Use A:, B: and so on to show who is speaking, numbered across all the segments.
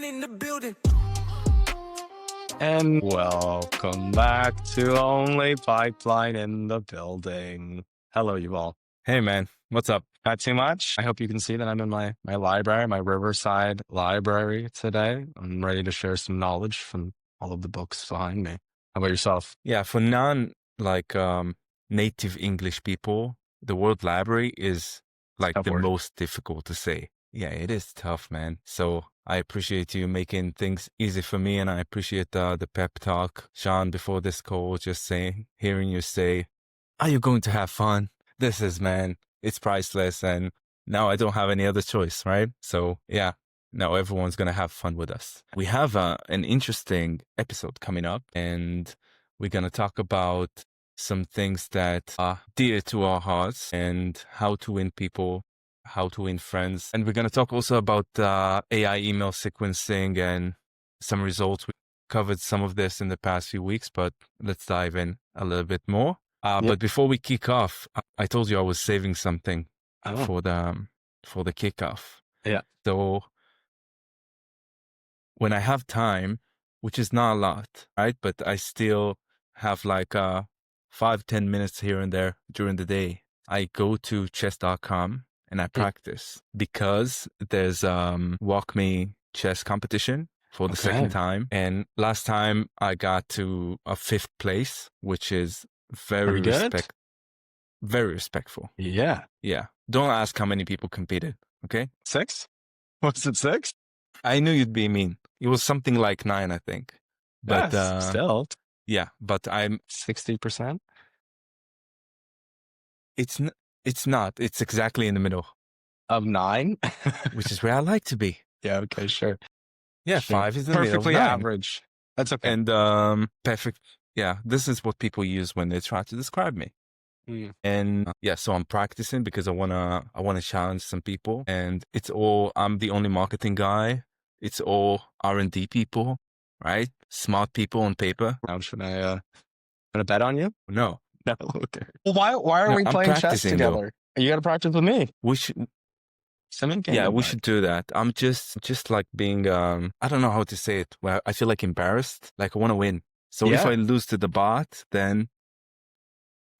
A: Sean in the building.
B: And welcome back to Only Pipeline in the building. Hello, Yuval.
C: Hey, man. What's up?
B: Not too much. I hope you can see that I'm in my library, my Riverside library today. I'm ready to share some knowledge from all of the books behind me. How about yourself?
C: Yeah, for native English people, the word library is like
B: Tough
C: the
B: word.
C: most difficult to say. Yeah, it is tough, man. So I appreciate you making things easy for me, and I appreciate the pep talk. Sean, before this call, just hearing you say, are you going to have fun? Man, it's priceless, and now I don't have any other choice, right? So yeah, now everyone's going to have fun with us. We have an interesting episode coming up, and we're going to talk about some things that are dear to our hearts and how to win people, how to win friends. And we're going to talk also about AI email sequencing and some results. We covered some of this in the past few weeks, but let's dive in a little bit more.
B: Yep.
C: But before we kick off, I told you I was saving something for the kickoff.
B: Yeah.
C: So when I have time, which is not a lot, right? But I still have like 5-10 minutes here and there during the day. I go to chess.com and I practice because there's WalkMe Chess competition for the second time. And last time I got to a 5th place, which is very respectful.
B: Yeah.
C: Yeah. Don't ask how many people competed. Okay.
B: 6? Was it 6?
C: I knew you'd be mean. It was something like 9, I think. But
B: yes, still.
C: Yeah, but I'm
B: 60%.
C: It's not. It's exactly in the middle
B: Of 9?
C: which is where I like to be.
B: Yeah, okay, sure.
C: Yeah,
B: Sure.
C: 5 is in the middle.
B: Perfectly
C: 9.
B: average. That's okay.
C: And perfect. Yeah, this is what people use when they try to describe me. And yeah, so I'm practicing because I wanna challenge some people. And I'm the only marketing guy. It's all R&D people, right? Smart people on paper.
B: Now, should I bet on you?
C: No.
B: No. Okay. Well, why are we
C: I'm
B: playing chess
C: practicing,
B: together? You got to practice with me.
C: We should.
B: Send me a game
C: Yeah, we
B: invite.
C: should do that. I'm just like being I don't know how to say it. Well, I feel like embarrassed. Like I want to win. So if
B: Yeah.
C: I lose to the bot, then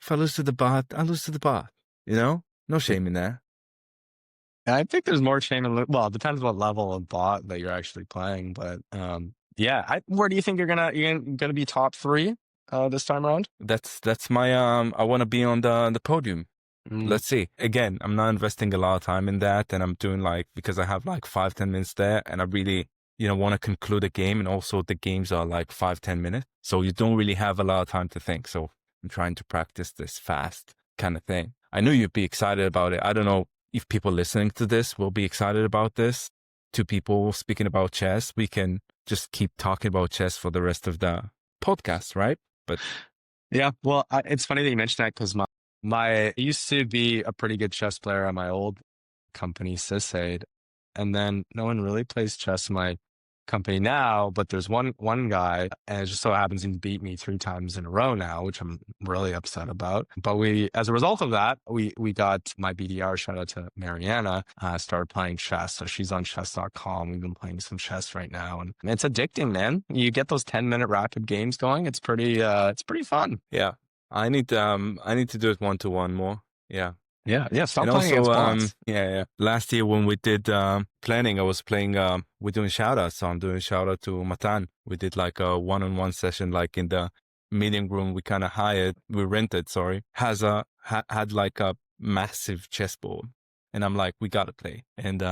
C: if I lose to the bot, I lose to the bot. You know, no shame in that.
B: I think there's more shame in well, it depends what level of bot that you're actually playing, but yeah. Where do you think you're gonna be top 3 this time around?
C: That's my I want to be on the podium. Let's see. Again, I'm not investing a lot of time in that, and I'm doing because I have like 5-10 minutes there, and I really want to conclude a game, and also the games are like 5-10 minutes, so you don't really have a lot of time to think. So I'm trying to practice this fast kind of thing. I knew you'd be excited about it. I don't know if people listening to this will be excited about this. 2 people speaking about chess. We can just keep talking about chess for the rest of the podcast, right? But
B: yeah, well, it's funny that you mentioned that because I used to be a pretty good chess player at my old company, Sysaid, and then no one really plays chess in my company now, but there's one guy, and it just so happens he beat me 3 times in a row now, which I'm really upset about. But as a result of that, we got my BDR, shout out to Mariana, started playing chess. So she's on chess.com. We've been playing some chess right now, and it's addicting, man. You get those 10-minute rapid games going. It's pretty fun.
C: Yeah. I need to do it 1-to-1 more. Yeah.
B: Yeah. Stop
C: And
B: playing
C: also,
B: against bots.
C: yeah. Last year when we did planning, I was playing. We're doing shout outs, so I'm doing shout out to Matan. We did like a 1-on-1 session, like in the meeting room we kind of rented. Sorry, had like a massive chessboard, and I'm like, we gotta play. And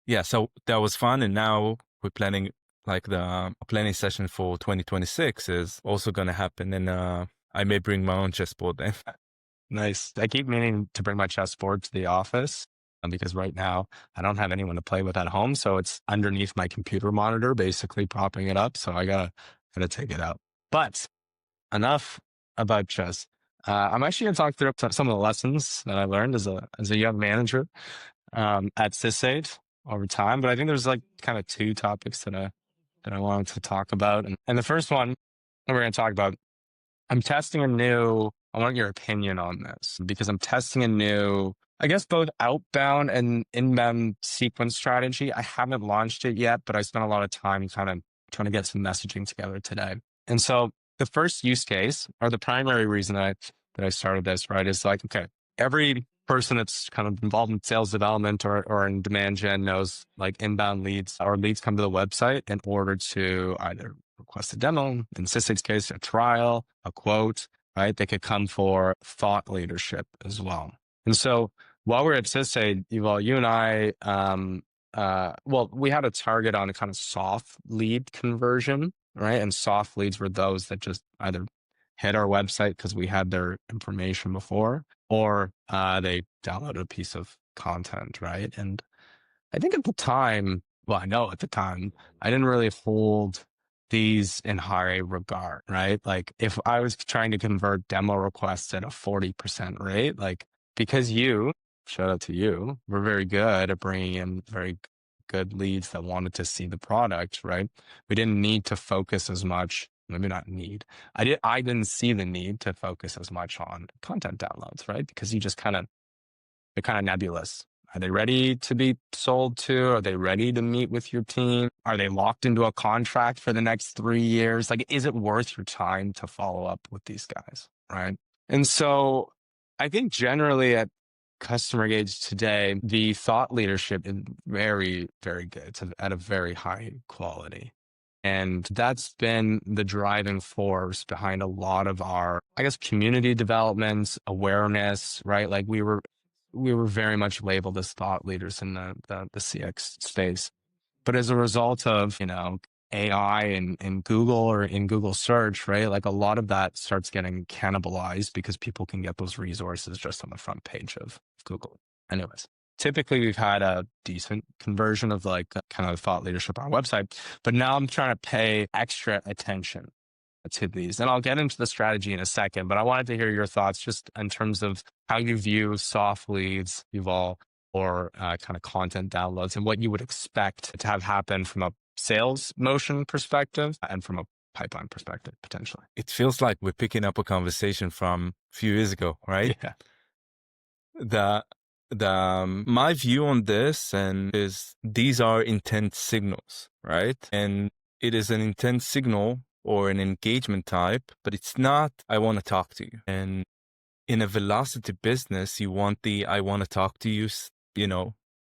C: yeah, so that was fun. And now we're planning like the planning session for 2026 is also gonna happen, and I may bring my own chessboard then.
B: Nice. I keep meaning to bring my chessboard to the office because right now I don't have anyone to play with at home. So it's underneath my computer monitor, basically propping it up. So I gotta take it out. But enough about chess. I'm actually gonna talk through some of the lessons that I learned as a young manager at Sysaid over time. But I think there's like kind of 2 topics that I wanted to talk about. And the first one that we're gonna talk about, I want your opinion on this because I'm testing a new I guess both outbound and inbound sequence strategy. I haven't launched it yet, but I spent a lot of time kind of trying to get some messaging together today. And so the first use case, or the primary reason that I started this, right, is like, okay, every person that's kind of involved in sales development or in demand gen knows like inbound leads or leads come to the website in order to either request a demo, in Sysdig's case, a trial, a quote, right? They could come for thought leadership as well. And so while we're at Sysdig, Yuval, you and I, well, we had a target on a kind of soft lead conversion, right? And soft leads were those that just either hit our website because we had their information before, or they downloaded a piece of content, right? And I think at the time, well, I know at the time, I didn't really hold these in high regard, right? Like if I was trying to convert demo requests at a 40% rate, like because you, shout out to you, were very good at bringing in very good leads that wanted to see the product, right? We didn't need to focus as much, maybe not need. I didn't see the need to focus as much on content downloads, right? Because you just they're kind of nebulous. Are they ready to be sold to? Are they ready to meet with your team? Are they locked into a contract for the next 3 years? Like, is it worth your time to follow up with these guys? Right. And so I think generally at customer engage today, the thought leadership is very, very good. It's at a very high quality. And that's been the driving force behind a lot of our, I guess, community developments, awareness, right? Like we were very much labeled as thought leaders in the CX space. But as a result of, AI and Google or in Google search, right? Like a lot of that starts getting cannibalized because people can get those resources just on the front page of Google. Anyways, typically we've had a decent conversion of like kind of thought leadership on our website, but now I'm trying to pay extra attention to these. And I'll get into the strategy in a second, but I wanted to hear your thoughts just in terms of how you view soft leads, Yuval, or kind of content downloads and what you would expect to have happen from a sales motion perspective and from a pipeline perspective, potentially.
C: It feels like we're picking up a conversation from a few years ago, right?
B: Yeah.
C: My view on this and is these are intent signals, right? And it is an intent signal or an engagement type, but it's not, I want to talk to you. And in a velocity business, you want the, I want to talk to you,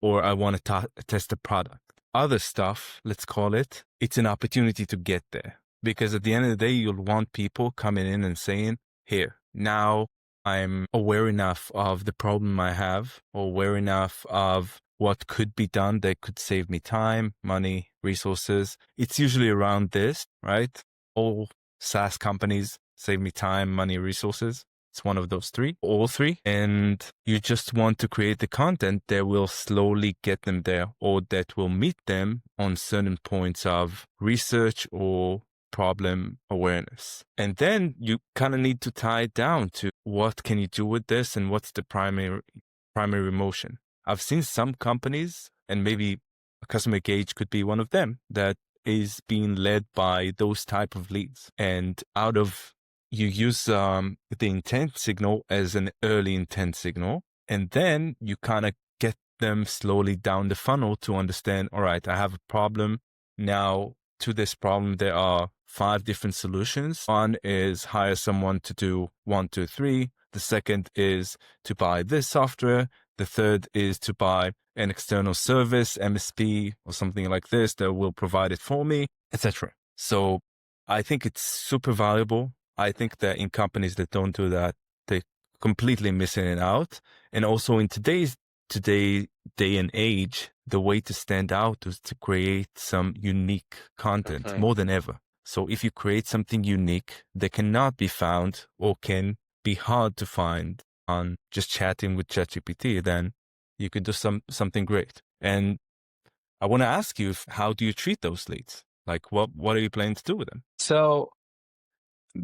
C: or I want to test the product. Other stuff, let's call it, it's an opportunity to get there. Because at the end of the day, you'll want people coming in and saying, here, now I'm aware enough of the problem I have, or aware enough of what could be done that could save me time, money, resources. It's usually around this, right? All SaaS companies save me time, money, resources. It's one of those three, all three. And you just want to create the content that will slowly get them there or that will meet them on certain points of research or problem awareness. And then you kind of need to tie it down to what can you do with this and what's the primary motion. I've seen some companies, and maybe a customer engage could be one of them, that is being led by those type of leads. And you use the intent signal as an early intent signal, and then you kind of get them slowly down the funnel to understand, all right, I have a problem. Now, to this problem, there are 5 different solutions. One is hire someone to do 1, 2, 3. The second is to buy this software. The third is to buy an external service, MSP, or something like this that will provide it for me, etc. So I think it's super valuable. I think that in companies that don't do that, they're completely missing it out. And also in today's day and age, the way to stand out is to create some unique content more than ever. So if you create something unique that cannot be found or can be hard to find on just chatting with ChatGPT, then you could do something great. And I want to ask you, how do you treat those leads? Like what are you planning to do with them?
B: So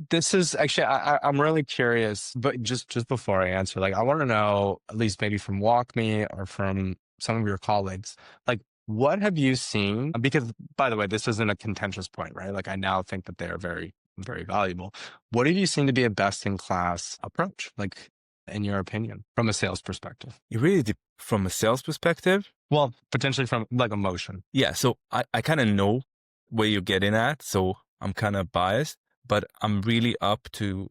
B: this is actually, I'm really curious, but just before I answer, like I want to know, at least maybe from WalkMe or from some of your colleagues, like what have you seen? Because by the way, this isn't a contentious point, right? Like I now think that they're very, very valuable. What have you seen to be a best in class approach? Like in your opinion, from a sales perspective?
C: You really, from a sales perspective,
B: Well, potentially from like emotion.
C: yeah. So I kind of know where you're getting at. So I'm kind of biased, but I'm really up to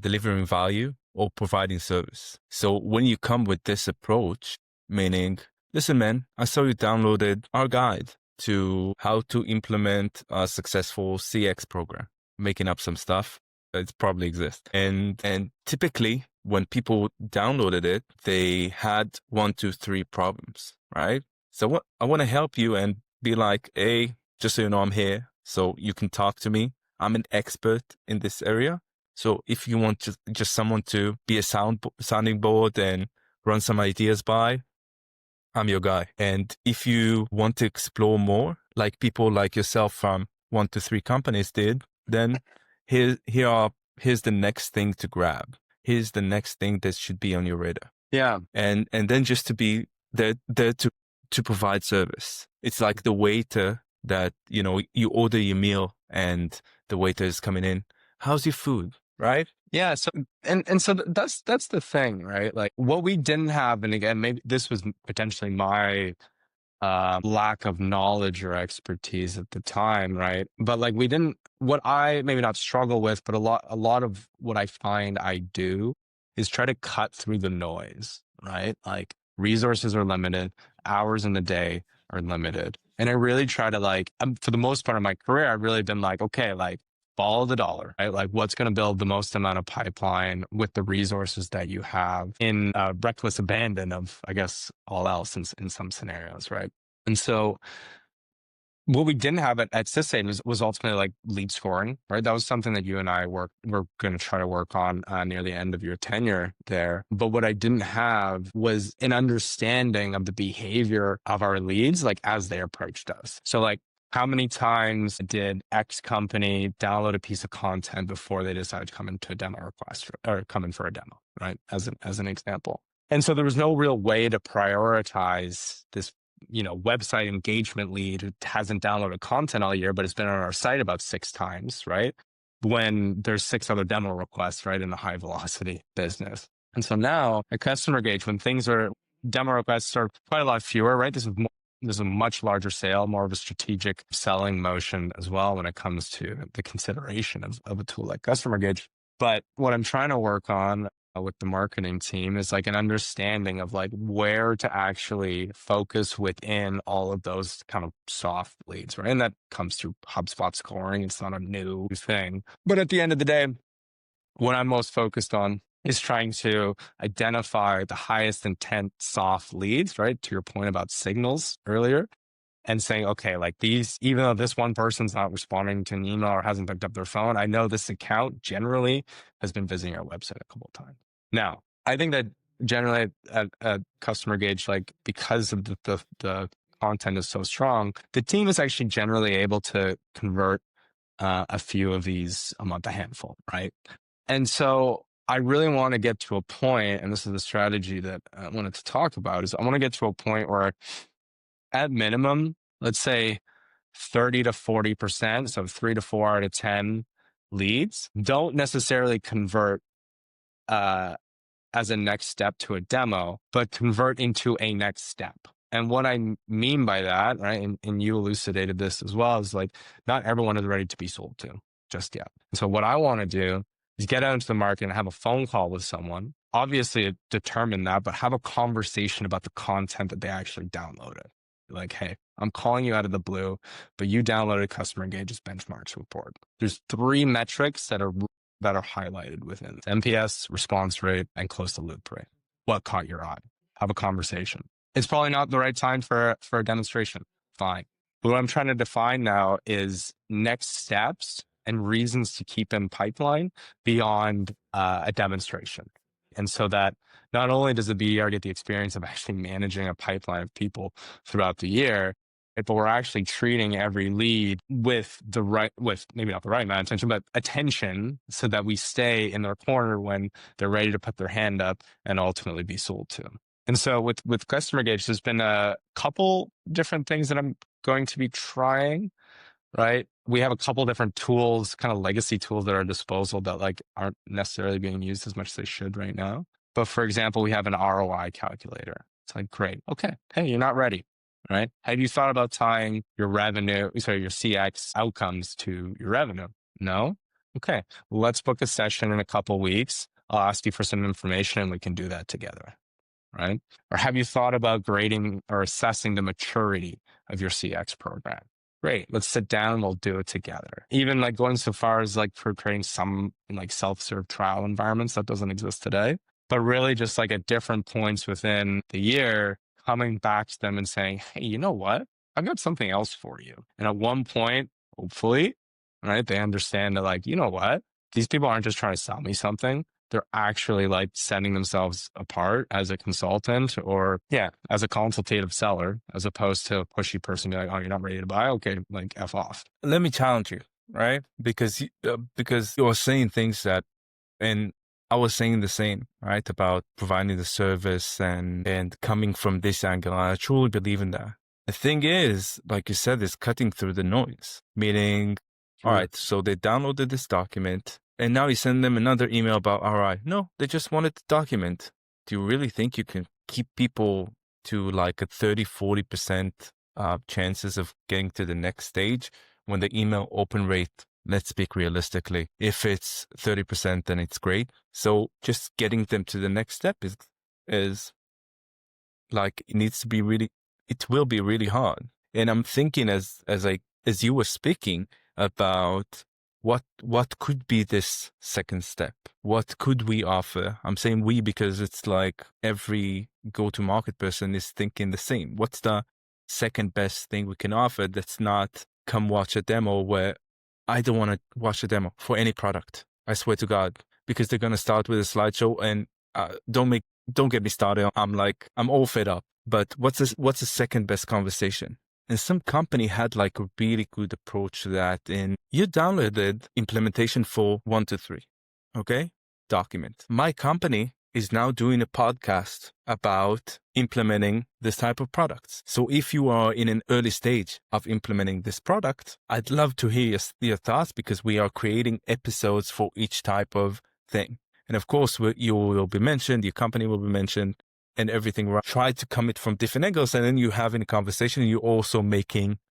C: delivering value or providing service. So when you come with this approach, meaning, listen, man, I saw you downloaded our guide to how to implement a successful CX program, making up some stuff. It probably exists. And typically when people downloaded it, they had 1, 2, 3 problems, right? So what I want to help you and be like, hey, just so you know, I'm here. So you can talk to me. I'm an expert in this area. So if you want just someone to be a sounding board and run some ideas by, I'm your guy. And if you want to explore more, like people like yourself from 1 to 3 companies did, then here's the next thing to grab. Here's the next thing that should be on your radar.
B: Yeah.
C: And then just to be there to provide service. It's like the waiter that, you order your meal and the waiter is coming in. How's your food? Right?
B: Yeah. So, so that's the thing, right? Like what we didn't have, and again, maybe this was potentially my lack of knowledge or expertise at the time, right? But like we didn't, what I maybe not struggle with, but a lot of what I find I do is try to cut through the noise, right? Like resources are limited, hours in the day are limited. And I really try to like, for the most part of my career, I've really been like, okay, like follow the dollar, right? Like what's going to build the most amount of pipeline with the resources that you have in reckless abandon of, I guess, all else in some scenarios, right? And so what we didn't have at Sysaid was ultimately like lead scoring, right? That was something that you and I were going to try to work on near the end of your tenure there. But what I didn't have was an understanding of the behavior of our leads, like as they approached us. So like, how many times did X company download a piece of content before they decided to come into a demo request or come in for a demo, right? As an example. And so there was no real way to prioritize this, website engagement lead who hasn't downloaded content all year, but it's been on our site about 6 times, right? When there's 6 other demo requests, right, in the high velocity business. And so now at Customer Gauge, when demo requests are quite a lot fewer, right? This is a much larger sale, more of a strategic selling motion as well when it comes to the consideration of a tool like Customer Gauge. But what I'm trying to work on with the marketing team is like an understanding of like where to actually focus within all of those kind of soft leads, right? And that comes through HubSpot scoring. It's not a new thing. But at the end of the day, what I'm most focused on is trying to identify the highest intent soft leads, right? To your point about signals earlier, and saying, okay, like these, even though this one person's not responding to an email or hasn't picked up their phone, I know this account generally has been visiting our website a couple of times. Now, I think that generally at Customer Gauge, like because of the content is so strong, the team is actually generally able to convert a few of these a month, a handful, right? And so I really want to get to a point, and this is the strategy that I wanted to talk about, is I want to get to a point where at minimum, let's say 30 to 40%, so 3 to 4 out of 10 leads don't necessarily convert as a next step to a demo, but convert into a next step. And what I mean by that, right, and you elucidated this as well, is like not everyone is ready to be sold to just yet. And so what I want to do is get out into the market and have a phone call with someone, obviously determine that, but have a conversation about the content that they actually downloaded. Like, hey, I'm calling you out of the blue, but you downloaded Customer Engage's benchmarks report. There's 3 metrics that are highlighted within it: NPS, response rate, and close the loop rate. What caught your eye? Have a conversation. It's probably not the right time for a demonstration. Fine. But what I'm trying to define now is next steps and reasons to keep in pipeline beyond a demonstration. And so that not only does the BDR get the experience of actually managing a pipeline of people throughout the year, but we're actually treating every lead with maybe not the right amount of attention, but attention, so that we stay in their corner when they're ready to put their hand up and ultimately be sold to. And so with Customer Gauge, there's been a couple different things that I'm going to be trying. right? We have a couple different tools, kind of legacy tools at our disposal that like aren't necessarily being used as much as they should right now. But for example, we have an ROI calculator. It's like, great. Okay. Hey, you're not ready, right? Have you thought about tying your revenue, sorry, your CX outcomes to your revenue? No? Okay. Let's book a session in a couple weeks. I'll ask you for some information and we can do that together, right? Or have you thought about grading or assessing the maturity of your CX program? Great. Let's sit down and we'll do it together. Even like going so far as like for creating some like self-serve trial environments that doesn't exist today, but really just like at different points within the year, coming back to them and saying, hey, you know what? I've got something else for you. And at one point, hopefully, right, they understand that like, you know what? These people aren't just trying to sell me something. They're actually like setting themselves apart as a consultant or as a consultative seller, as opposed to a pushy person be like, oh, you're not ready to buy? Okay, like F off.
C: Let me challenge you, right? Because you're saying things that, and I was saying the same, right? About providing the service and coming from this angle. I truly believe in that. The thing is, like you said, is cutting through the noise, meaning, all right, so they downloaded this document and now you send them another email about ROI. No, they just wanted the document. Do you really think you can keep people to like a 30-40% chances of getting to the next stage when the email open rate, let's speak realistically, if it's 30%, then it's great. So just getting them to the next step is like, it will be really hard. And I'm thinking as you were speaking about what could be this second step? What could we offer? I'm saying we because it's like every go-to-market person is thinking the same. What's the second best thing we can offer that's not come watch a demo, where I don't want to watch a demo for any product. I swear to God, because they're going to start with a slideshow and don't get me started. I'm all fed up. But what's the second best conversation? And some company had like a really good approach to that. And you downloaded implementation for 1 to 3. Okay. Document. My company is now doing a podcast about implementing this type of products. So if you are in an early stage of implementing this product, I'd love to hear your thoughts, because we are creating episodes for each type of thing. And of course, you will be mentioned, your company will be mentioned, and everything. Try to come it from different angles, and then you having a conversation, and you're also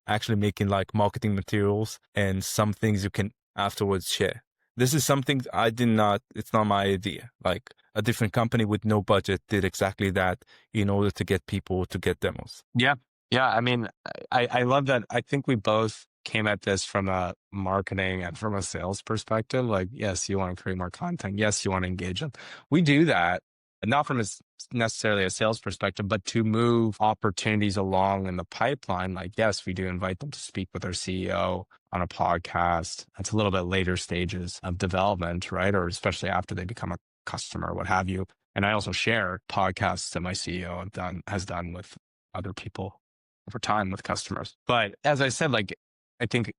C: actually making like marketing materials and some things you can afterwards share. This is something it's not my idea. Like a different company with no budget did exactly that in order to get people to get demos.
B: Yeah. Yeah. I mean, I love that. I think we both came at this from a marketing and from a sales perspective. Like, yes, you want to create more content. Yes, you want to engage them. We do that, not from necessarily a sales perspective, but to move opportunities along in the pipeline. Like, yes, we do invite them to speak with our CEO on a podcast. That's a little bit later stages of development, right? Or especially after they become a customer, what have you. And I also share podcasts that my CEO has done with other people over time with customers. But as I said, like, I think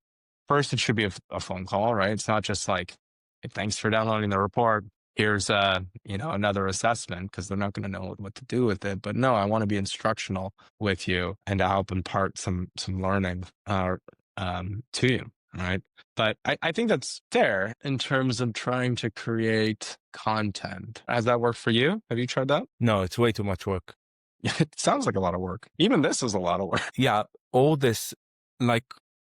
B: first it should be a phone call, right? It's not just like, hey, thanks for downloading the report. Here's another assessment, because they're not going to know what to do with it. But no, I want to be instructional with you and to help impart some learning to you, right? But I think that's fair in terms of trying to create content. Has that worked for you? Have you tried that?
C: No, it's way too much work.
B: It sounds like a lot of work. Even this is a lot of work.
C: Yeah, all this, like,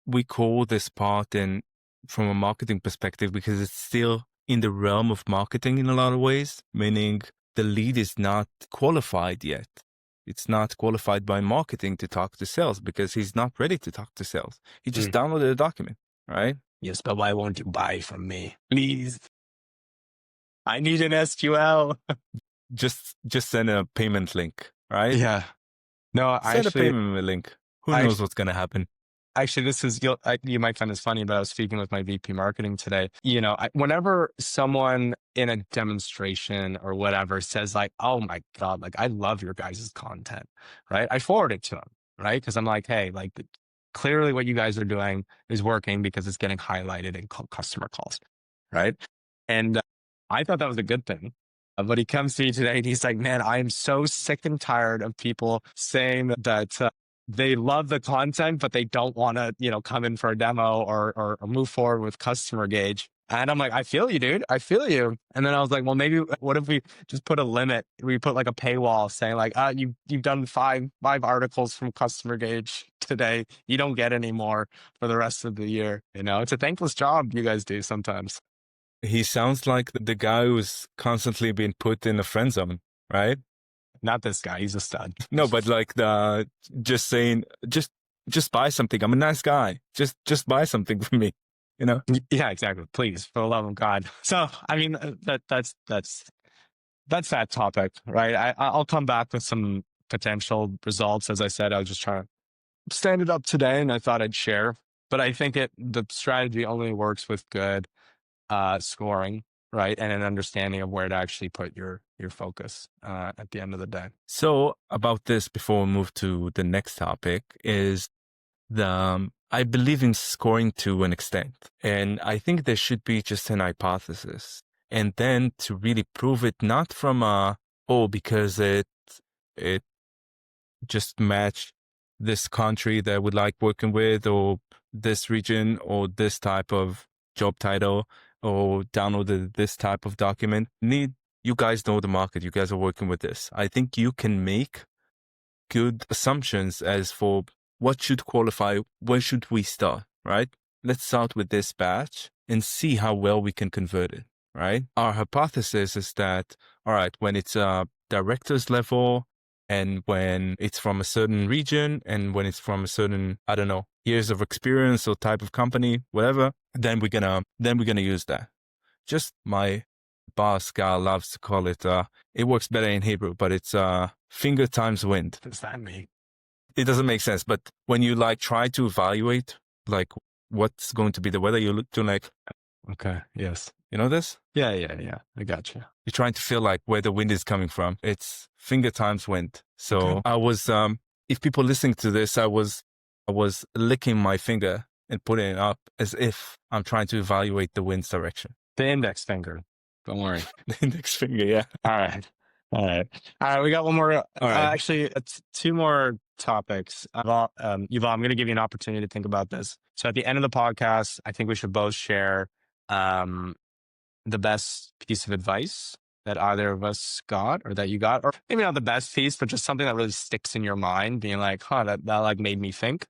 C: we call this part in from a marketing perspective because it's still in the realm of marketing in a lot of ways, meaning the lead is not qualified yet. It's not qualified by marketing to talk to sales because he's not ready to talk to sales. He just downloaded a document, right?
B: Yes, but why won't you buy from me? Please. I need an SQL.
C: Just send a payment link, right?
B: Yeah. No,
C: send a payment link. Who knows what's going to happen?
B: Actually, this is, you might find this funny, but I was speaking with my VP marketing today. Whenever someone in a demonstration or whatever says like, oh my God, like I love your guys' content, right? I forward it to them, right? Because I'm like, hey, like clearly what you guys are doing is working because it's getting highlighted in customer calls, right? And I thought that was a good thing. But he comes to me today and he's like, man, I am so sick and tired of people saying that they love the content, but they don't want to, come in for a demo or move forward with customer gauge. And I'm like, I feel you, dude. I feel you. And then I was like, well, maybe what if we just put a limit? We put like a paywall saying like, you've done five articles from customer gauge today. You don't get any more for the rest of the year. It's a thankless job you guys do sometimes.
C: He sounds like the guy who's constantly being put in a friend zone, right?
B: Not this guy. He's a stud.
C: No, but like just saying, just buy something. I'm a nice guy. Just buy something for me, you know?
B: Yeah, exactly. Please, for the love of God. So, I mean, that's that topic, right? I'll come back with some potential results. As I said, I was just trying to stand it up today, and I thought I'd share. But I think the strategy only works with good scoring, right, and an understanding of where to actually put your focus at the end of the day.
C: So about this, before we move to the next topic, is I believe in scoring to an extent, and I think there should be just an hypothesis, and then to really prove it, not from because it just matched this country that I would like working with, or this region, or this type of job title, or downloaded this type of document. You guys know the market. You guys are working with this. I think you can make good assumptions as for what should qualify, where should we start, right? Let's start with this batch and see how well we can convert it, right? Our hypothesis is that, all right, when it's a director's level, and when it's from a certain region, and when it's from a certain, I don't know, years of experience or type of company, whatever, then we're gonna use that. Just my boss guy loves to call it, it works better in Hebrew, but it's finger times wind.
B: What does that mean?
C: It doesn't make sense, but when you like try to evaluate like what's going to be the weather, you look to like,
B: okay, yes.
C: You know this?
B: Yeah. I got you.
C: You're trying to feel like where the wind is coming from. It's finger times wind. So
B: okay.
C: I was, if people listening to this, I was licking my finger and putting it up as if I'm trying to evaluate the wind's direction.
B: The index finger. Don't worry.
C: The index finger, yeah.
B: All right. We got one more.
C: All right.
B: Actually, it's two more topics. Yuval, I'm going to give you an opportunity to think about this. So at the end of the podcast, I think we should both share the best piece of advice that either of us got, or that you got, or maybe not the best piece, but just something that really sticks in your mind, being like, that like made me think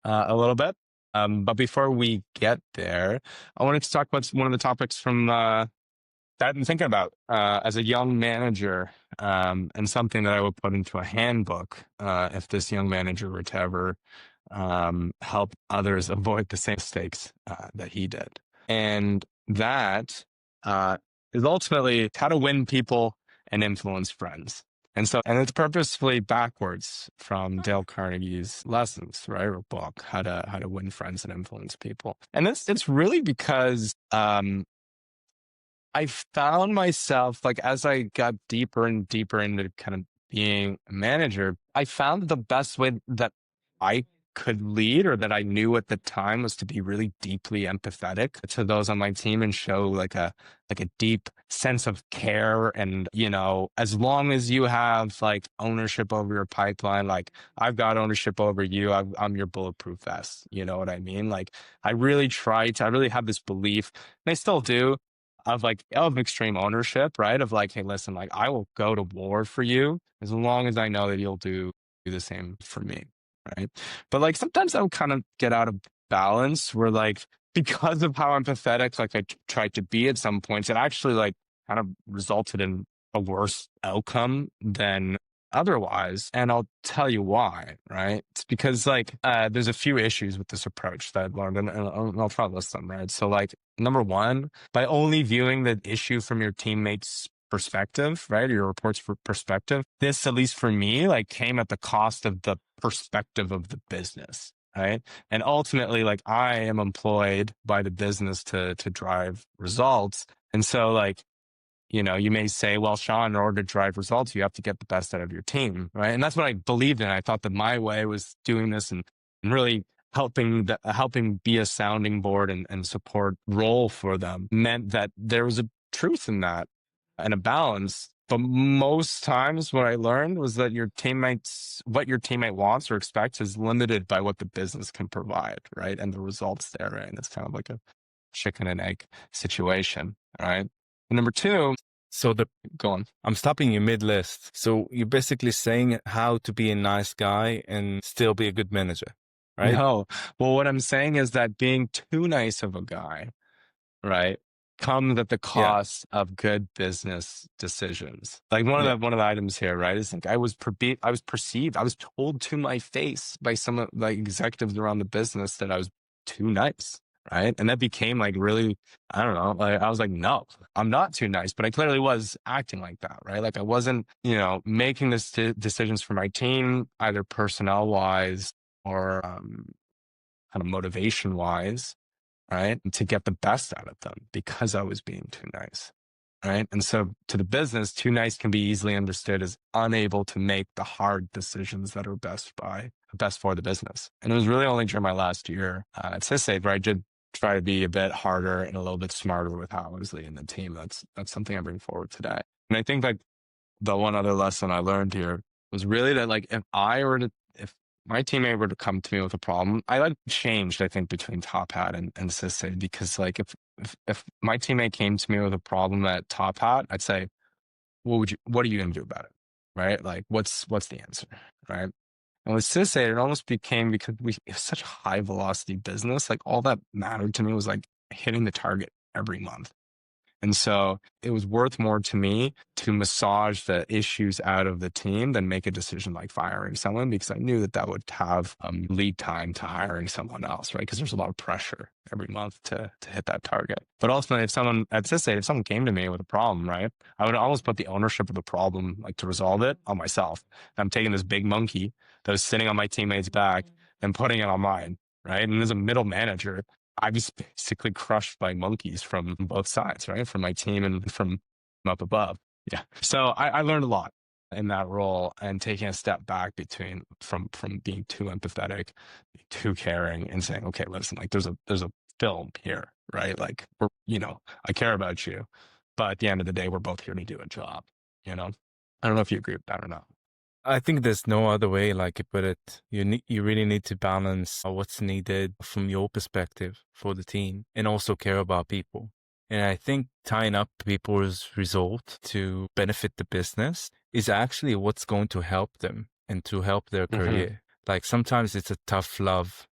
B: a little bit. But before we get there, I wanted to talk about one of the topics from that I've been thinking about as a young manager, and something that I would put into a handbook if this young manager were to ever help others avoid the same mistakes that he did. And that is ultimately how to win people and influence friends. And it's purposefully backwards from Dale Carnegie's lessons, right? Or book, how to win friends and influence people. And it's really because I found myself, like, as I got deeper and deeper into kind of being a manager, I found that the best way that I could lead, or that I knew at the time, was to be really deeply empathetic to those on my team and show like a deep sense of care. And, as long as you have like ownership over your pipeline, like I've got ownership over you, I'm your bulletproof vest. You know what I mean? Like I really have this belief, and I still do, of extreme ownership, right? Of like, hey, listen, like I will go to war for you as long as I know that you'll do the same for me. Right. But like sometimes I would kind of get out of balance where, like, because of how empathetic like I tried to be at some points, it actually like kind of resulted in a worse outcome than otherwise. And I'll tell you why, right? It's because like there's a few issues with this approach that I've learned, and I'll try to list them, right? So like, number one, by only viewing the issue from your teammates' perspective, right? Your report's perspective. This, at least for me, like came at the cost of the perspective of the business, right? And ultimately, like I am employed by the business to drive results. And so like, you may say, well, Sean, in order to drive results, you have to get the best out of your team, right? And that's what I believed in. I thought that my way was doing this and really helping be a sounding board and support role for them meant that there was a truth in that and a balance But most times what I learned was that what your teammate wants or expects is limited by what the business can provide, right? And the results there, right? And it's kind of like a chicken and egg situation, right? And number two,
C: So
B: go on.
C: I'm stopping you mid-list. So you're basically saying how to be a nice guy and still be a good manager, right?
B: No. Well, what I'm saying is that being too nice of a guy, right, comes at the
C: Yeah,
B: cost of good business decisions. Like
C: yeah,
B: one of the items here, right, is like I was perceived, I was told to my face by some of like executives around the business that I was too nice, right? And that became like really, I don't know, like I was like, no, I'm not too nice, but I clearly was acting like that, right? Like I wasn't, making this decisions for my team, either personnel wise or kind of motivation wise, right? And to get the best out of them because I was being too nice, right? And so to the business, too nice can be easily understood as unable to make the hard decisions that are best for the business. And it was really only during my last year at Sysave where I did try to be a bit harder and a little bit smarter with how I was leading the team. That's something I bring forward today. And I think like the one other lesson I learned here was really that like if my teammate were to come to me with a problem, I like changed, I think, between Top Hat and Sissy because like if my teammate came to me with a problem at Top Hat, I'd say, what are you gonna do about it? Right? Like what's the answer? Right. And with Sissy, it almost became because it was such a high velocity business, like all that mattered to me was like hitting the target every month. And so it was worth more to me to massage the issues out of the team than make a decision like firing someone because I knew that that would have lead time to hiring someone else, right? Because there's a lot of pressure every month to hit that target. But ultimately, if someone came to me with a problem, right, I would almost put the ownership of the problem, like to resolve it, on myself. And I'm taking this big monkey that was sitting on my teammate's back and putting it on mine, right? And as a middle manager, I was basically crushed by monkeys from both sides, right? From my team and from up above. Yeah. So I learned a lot in that role and taking a step back from being too empathetic, too caring and saying, okay, listen, like there's a film here, right? Like I care about you, but at the end of the day, we're both here to do a job, you know? I don't know if you agree with that or not.
C: I think there's no other way, like you put it. You really need to balance what's needed from your perspective for the team and also care about people. And I think tying up people's result to benefit the business is actually what's going to help them and to help their career. Like sometimes it's a tough love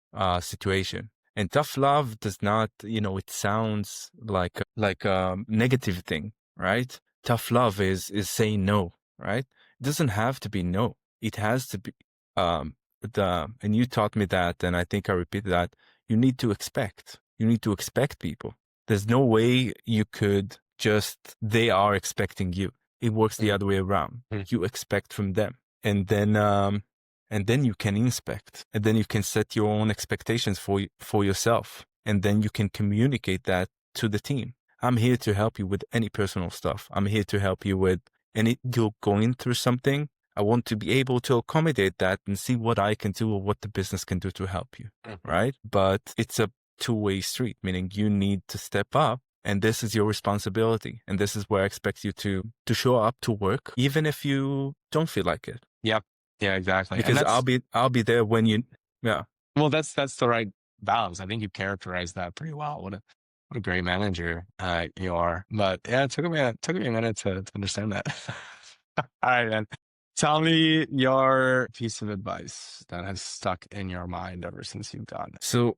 C: situation. And tough love does not, it sounds like a negative thing, right? Tough love is saying no, right? It doesn't have to be no. It has to be and you taught me that, and I think I repeat that. You need to expect. You need to expect people. There's no way you could they are expecting you. It works the other way around. You expect from them. And then you can inspect. And then you can set your own expectations for yourself. And then you can communicate that to the team. I'm here to help you with any personal stuff. I'm here to help you with you're going through something. I want to be able to accommodate that and see what I can do or what the business can do to help you, right? But it's a two-way street, meaning you need to step up and this is your responsibility. And this is where I expect you to show up to work, even if you don't feel like it.
B: Yep. Yeah, exactly.
C: Because I'll be there when yeah.
B: Well, that's the right balance. I think you characterized that pretty well. What a great manager you are. But yeah, it took me a minute to understand that. All right, man. Tell me your piece of advice that has stuck in your mind ever since you've gotten it.
C: So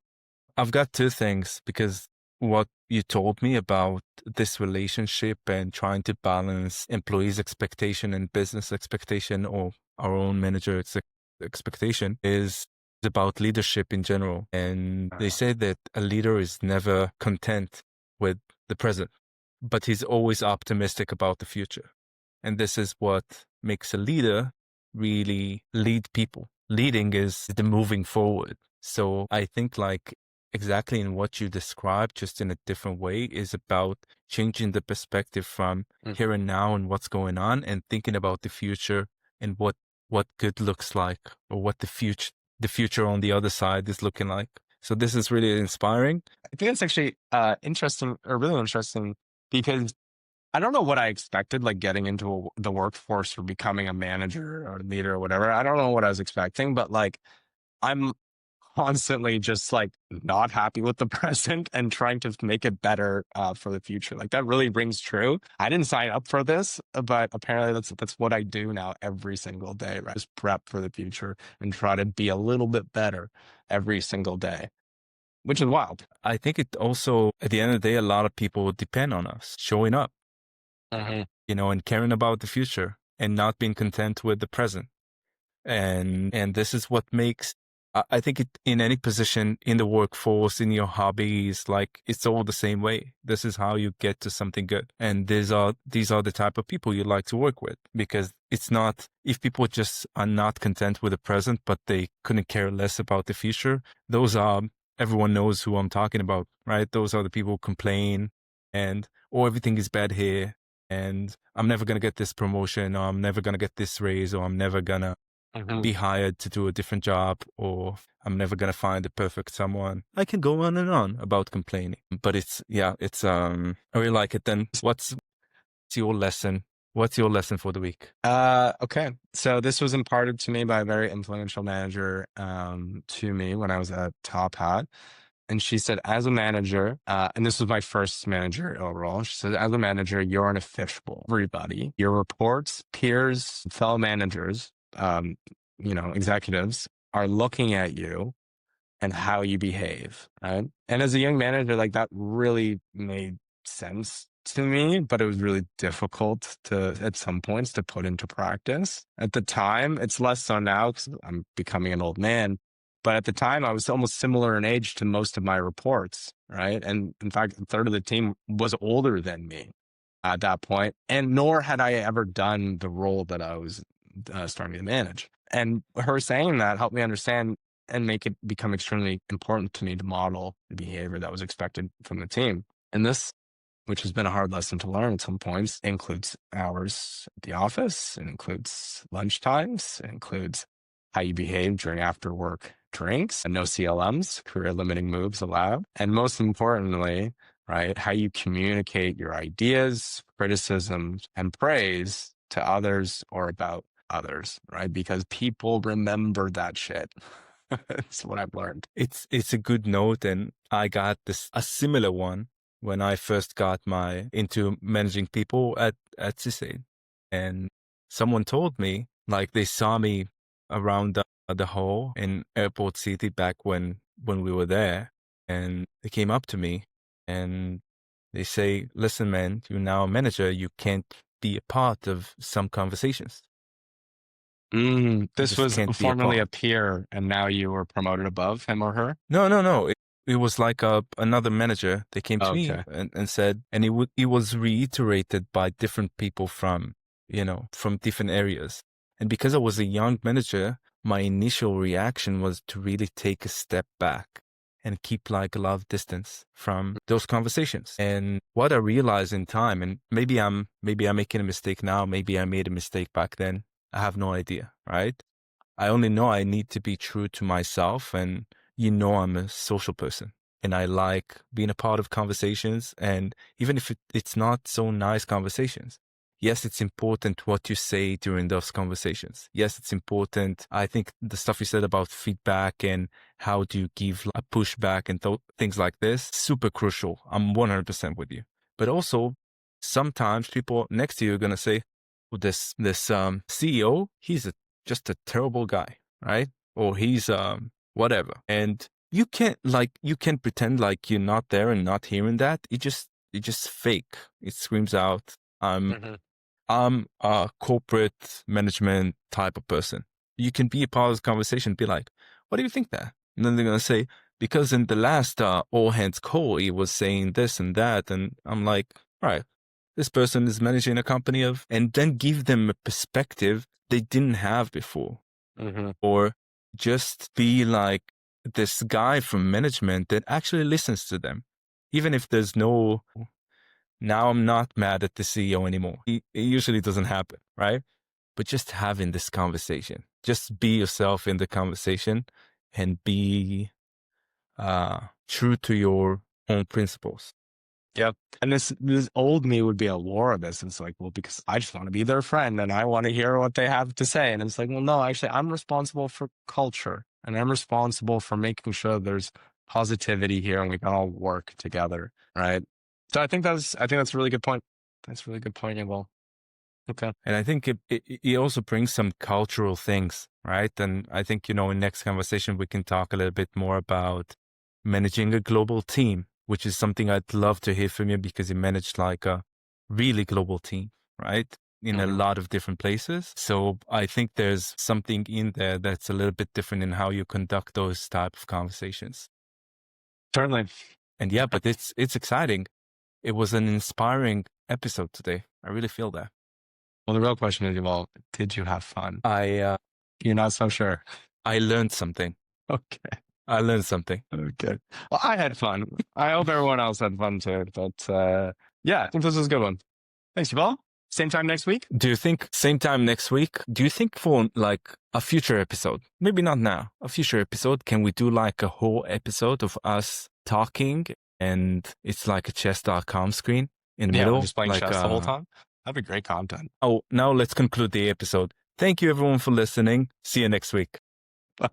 C: I've got two things because what you told me about this relationship and trying to balance employees' expectation and business expectation or our own manager expectation is about leadership in general. And they say that a leader is never content with the present, but he's always optimistic about the future. And this is what makes a leader really lead people. Leading is the moving forward. So I think like exactly in what you described, just in a different way, is about changing the perspective from here and now and what's going on and thinking about the future and what good looks like or what the future on the other side is looking like. So this is really inspiring.
B: I think that's actually interesting or really interesting because I don't know what I expected, like getting into the workforce or becoming a manager or leader or whatever. I don't know what I was expecting, but like I'm constantly just like not happy with the present and trying to make it better for the future. Like that really rings true. I didn't sign up for this, but apparently that's what I do now every single day, right? Just prep for the future and try to be a little bit better every single day, which is wild.
C: I think it also, at the end of the day, a lot of people depend on us showing up,
B: Hmm.
C: and caring about the future and not being content with the present. And this is what makes, I think it, in any position in the workforce, in your hobbies, like it's all the same way. This is how you get to something good. And these are the type of people you like to work with, because it's not, if people just are not content with the present, but they couldn't care less about the future, those are, everyone knows who I'm talking about, right? Those are the people who complain and, oh, everything is bad here, and I'm never going to get this promotion, or I'm never going to get this raise, or I'm never going to
B: Hmm.
C: be hired to do a different job, or I'm never gonna find the perfect someone. I can go on and on about complaining, but I really like it. Then what's your lesson? What's your lesson for the week?
B: Okay. So this was imparted to me by a very influential manager to me when I was at Top Hat. And she said, as a manager, and this was my first manager overall, she said, as a manager, you're in a fishbowl. Everybody, your reports, peers, fellow managers, executives are looking at you and how you behave, right? And as a young manager, like that really made sense to me, but it was really difficult to, at some points, to put into practice. At the time, it's less so now because I'm becoming an old man. But at the time, I was almost similar in age to most of my reports, right? And in fact, a third of the team was older than me at that point, and nor had I ever done the role that I was starting to manage. And her saying that helped me understand and make it become extremely important to me to model the behavior that was expected from the team. And this, which has been a hard lesson to learn at some points, includes hours at the office, it includes lunch times, it includes how you behave during after work drinks, and no CLMs, career limiting moves allowed. And most importantly, right, how you communicate your ideas, criticisms, and praise to others or about others, right? Because people remember that shit. That's what I've learned.
C: It's a good note, and I got a similar one when I first got my into managing people at CISA. And someone told me, like, they saw me around the hall in Airport City back when we were there, and they came up to me and they say, listen, man, you're now a manager, you can't be a part of some conversations. You
B: This
C: just
B: was
C: can't be a
B: formerly a
C: part.
B: peer, and now you were promoted above him or her.
C: No, no, no. It was like another manager. They came to me
B: Okay.
C: and said, and it was reiterated by different people from different areas. And because I was a young manager, my initial reaction was to really take a step back and keep like a lot of distance from those conversations. And what I realized in time, and maybe I'm making a mistake now, maybe I made a mistake back then. I have no idea, right? I only know I need to be true to myself, and I'm a social person and I like being a part of conversations. And even if it's not so nice conversations, yes, it's important what you say during those conversations. Yes, it's important. I think the stuff you said about feedback and how do you give a pushback and things like this, super crucial. I'm 100% with you. But also, sometimes people next to you are going to say, well, this CEO, he's just a terrible guy, right? Or he's whatever. And you can't pretend like you're not there and not hearing that. It just fake. It screams out,
B: Hmm.
C: I'm a corporate management type of person. You can be a part of the conversation, be like, what do you think there? And then they're gonna say, because in the last all hands call, he was saying this and that, and I'm like, all right, this person is managing a company and then give them a perspective they didn't have before,
B: Hmm.
C: or just be like this guy from management that actually listens to them, even if there's no. Now I'm not mad at the CEO anymore. It usually doesn't happen, right? But just having this conversation, just be yourself in the conversation and be true to your own principles.
B: Yep. And this old me would be at war with this. It's like, well, because I just want to be their friend and I want to hear what they have to say. And it's like, well, no, actually, I'm responsible for culture and I'm responsible for making sure there's positivity here and we can all work together, right? So I think that's a really good point. That's a really good point, Yuval. Okay.
C: And I think it also brings some cultural things, right? And I think, in next conversation, we can talk a little bit more about managing a global team, which is something I'd love to hear from you because you managed like a really global team, right? In a lot of different places. So I think there's something in there that's a little bit different in how you conduct those type of conversations.
B: Certainly.
C: And yeah, but it's exciting. It was an inspiring episode today. I really feel that.
B: Well, the real question is, well, did you have fun?
C: You're
B: not so sure.
C: I learned something.
B: Okay.
C: I learned something.
B: Okay. Well, I had fun. I hope everyone else had fun too. But yeah, I think this was a good one. Thanks, Yuval. Same time next week?
C: Do you think same time next week? Do you think for like a future episode, maybe not now, a future episode, can we do like a whole episode of us talking and it's like a chess.com screen in the middle?
B: Just playing
C: like,
B: chess the whole time? That'd be great content.
C: Oh, now let's conclude the episode. Thank you everyone for listening. See you next week.
B: Bye.